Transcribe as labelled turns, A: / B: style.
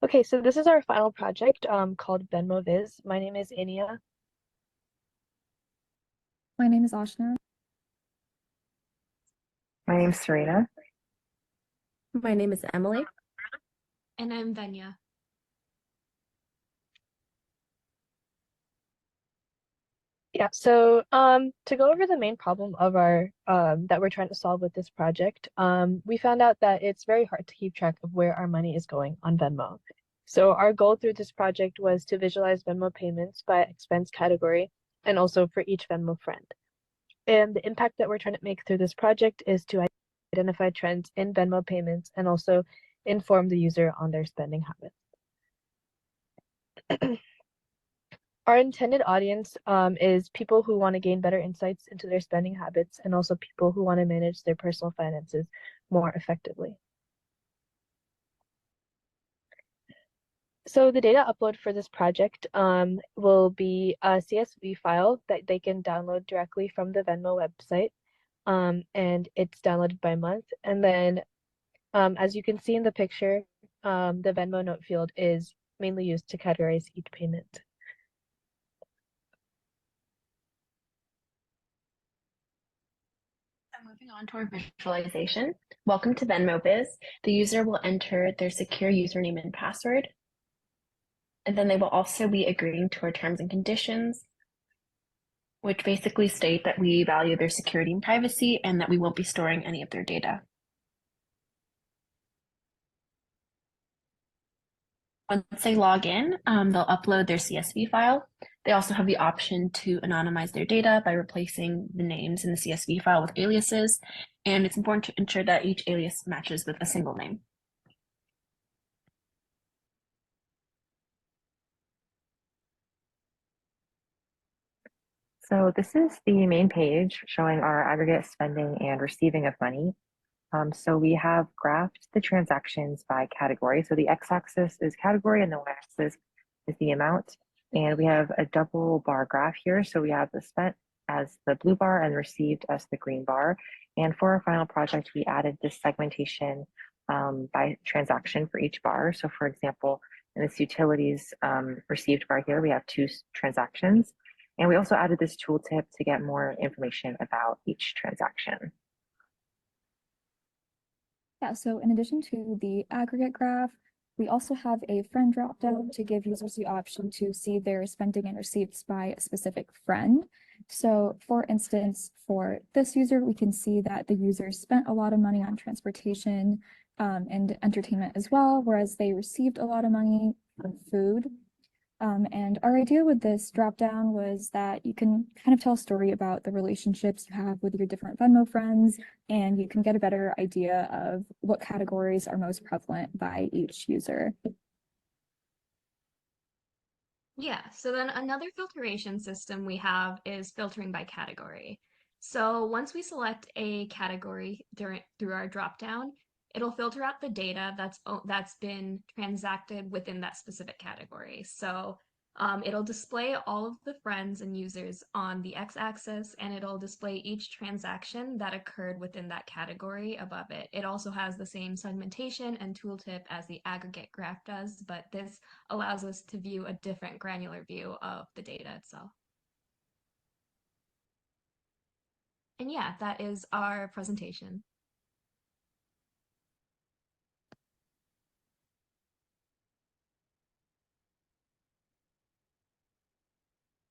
A: Okay, so this is our final project called Venmo Viz. My name is Ania.
B: My name is Ashna.
C: My name's Serena.
D: My name is Emily.
E: And I'm Venya.
A: Yeah, so to go over the main problem of our that we're trying to solve with this project, we found out that it's very hard to keep track of where our money is going on Venmo. So our goal through this project was to visualize Venmo payments by expense category and also for each Venmo friend. And the impact that we're trying to make through this project is to identify trends in Venmo payments and also inform the user on their spending habits. Our intended audience is people who want to gain better insights into their spending habits and also people who want to manage their personal finances more effectively. So the data upload for this project will be a CSV file that they can download directly from the Venmo website, and it's downloaded by month. And then, as you can see in the picture, the Venmo note field is mainly used to categorize each payment.
D: So moving on to our visualization. Welcome to Venmo Viz. The user will enter their secure username and password. And then they will also be agreeing to our terms and conditions, which basically state that we value their security and privacy and that we won't be storing any of their data. Once they log in, they'll upload their CSV file. They also have the option to anonymize their data by replacing the names in the CSV file with aliases. And it's important to ensure that each alias matches with a single name.
C: So this is the main page showing our aggregate spending and receiving of money. So we have graphed the transactions by category. So the x-axis is category and the y-axis is the amount. And we have a double bar graph here. So we have the spent as the blue bar and received as the green bar. And for our final project, we added this segmentation by transaction for each bar. So for example, in this utilities received bar here, we have two transactions. And we also added this tooltip to get more information about each transaction.
B: Yeah, so in addition to the aggregate graph, we also have a friend dropdown to give users the option to see their spending and receipts by a specific friend. So for instance, for this user, we can see that the user spent a lot of money on transportation and entertainment as well, whereas they received a lot of money on food. And our idea with this dropdown was that you can kind of tell a story about the relationships you have with your different Venmo friends, and you can get a better idea of what categories are most prevalent by each user.
E: Yeah, so then another filtration system we have is filtering by category. So once we select a category through our dropdown, it'll filter out the data that's been transacted within that specific category. So it'll display all of the friends and users on the x-axis, and it'll display each transaction that occurred within that category above it. It also has the same segmentation and tooltip as the aggregate graph does, but this allows us to view a different granular view of the data itself. And yeah, that is our presentation.